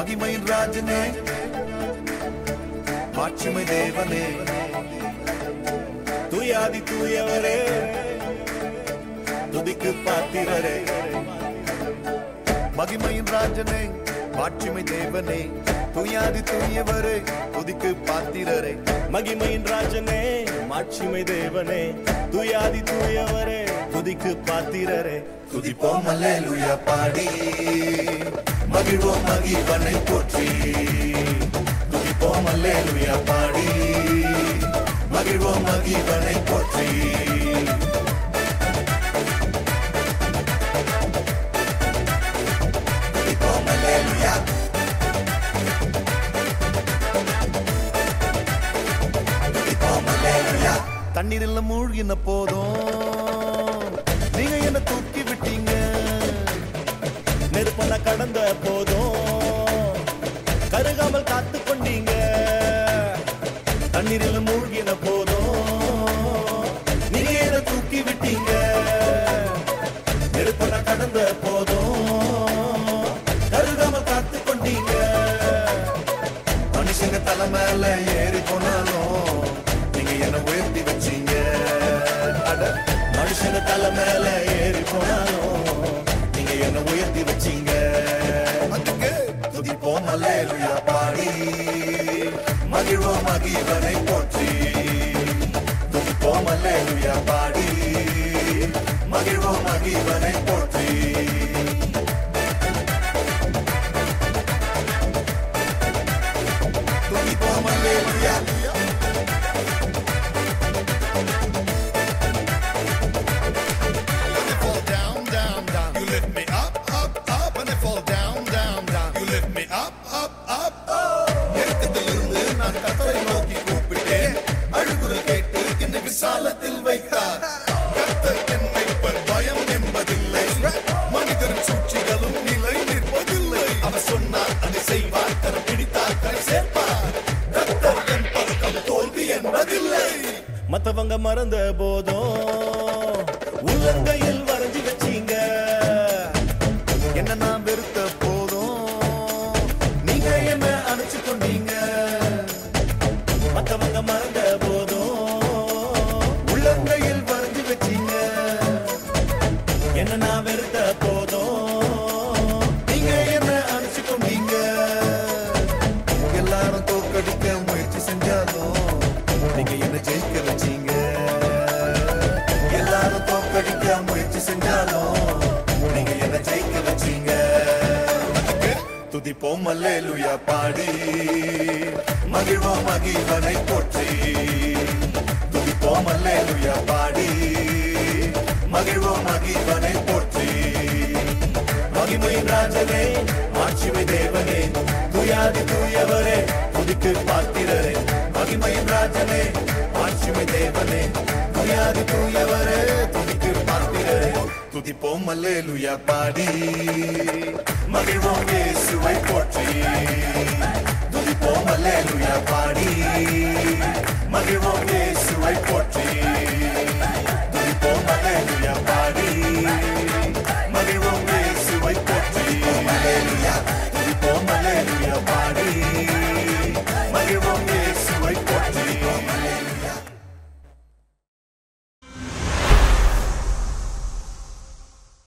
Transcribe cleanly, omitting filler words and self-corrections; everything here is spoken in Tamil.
மகிமையின் ராஜனே மாட்சிமை தேவனே தூயாதி தூயவரே துதிக்கு பாத்திரரே மகிமையின் ராஜனே மாட்சிமை தேவனே தூயாதி தூயவரே துதிக்கு பாத்திரரே மகிமையின் ராஜனே மாட்சிமை தேவனே தூயாதி தூயவரே துதிக்கு பாத்திரரே துதிப்போம் அல்லேலூயா பாடி மகிழ்வோம் மகிழ்வனை போற்றி துதிப்போம் அல்லேலூயா பாடி மகிழ்வோம் மகிழ்வனை போற்றி துதிப்போம் அல்லேலூயா துதிப்போம் அல்லேலூயா தண்ணீரில் மூழ்கின போதும் நீங்க என்ன தூக்கி விட்டீங்க நெருப்பன கடந்த போதும் கருகாமல் காத்து கொண்டீங்க தண்ணீரில் மூழ்கின போதும் நீங்க என்ன தூக்கி விட்டீங்க நெருப்பன கடந்த போதும் கருகாமல் காத்து கொண்டீங்க மனுஷங்க தலை மேல ஏறி போனாலும் நீங்க என்ன உயர்த்தி வச்சீங்க மனுஷங்க தலை மேல ஏறி போனாலும் நீங்க என்ன உயர்த்தி வச்சீங்க துதிப்போம் அல்லேலூயா பாடி மகிழ்வோம் மகிழ்வனை போற்றி துதிப்போம் அல்லேலூயா பாடி மகிழ்வோம் மகிழ்வனை போற்றி துதிப்போம் அல்லேலூயா சாலத்தில் வைத்தார் கர்த்தர் என்னை பயம் என்பதில்லை மனிதரின் சூழ்ச்சிகளும் நிலை நிற்பதில்லை அவர் சொன்னார் அதை செய்வார் கரம் பிடித்தார் கரை சேர்ப்பார் கர்த்தர் என் பக்கம் தோல்வி என்பதில்லை மத்தவங்க மறந்த போதும் உள்ளங்கையில் வரைஞ்சி வச்சீங்க என்ன நான் வெறுத்த போதும் நீங்க என்ன அணைச்சு கொண்டீங்க மத்தவங்க மறந்த போதும் உள்ளங்கையில் வரைஞ்சி வச்சீங்க என்ன நான் வெறுத்த போதும் நீங்க என்ன அணைச்சு கொண்டீங்க எல்லாரும் தோக்கடிக்க முயற்சி செஞ்சாலும் நீங்க என்ன ஜெயிக்க வச்சீங்க எல்லாரும் தோக்கடிக்க முயற்சி செஞ்சாலும் நீங்க என்ன ஜெயிக்க வச்சீங்க துதிப்போம் அல்லேலூயா பாடி மகிழ்வோம் மகிழ்வனை போற்றி துதிப்போம் அல்லேலூயா பாடி மகிழ்வோம் மகிழ்வனை போற்றி மகிமையின் ராஜனே மாட்சிமை தேவனே தூயாதி தூயவரே துதிக்கு பாத்திரரே மகிமையின் ராஜனே மாட்சிமை தேவனே தூயாதி தூயவரே துதிக்கு பாத்திரரே துதிப்போம் அல்லேலூயா பாடி மகிழ்வோம் இயேசுவை போற்றி துதிப்போம் அல்லேலூயா பாடி மகிழ்வோம் இயேசுவை போற்றி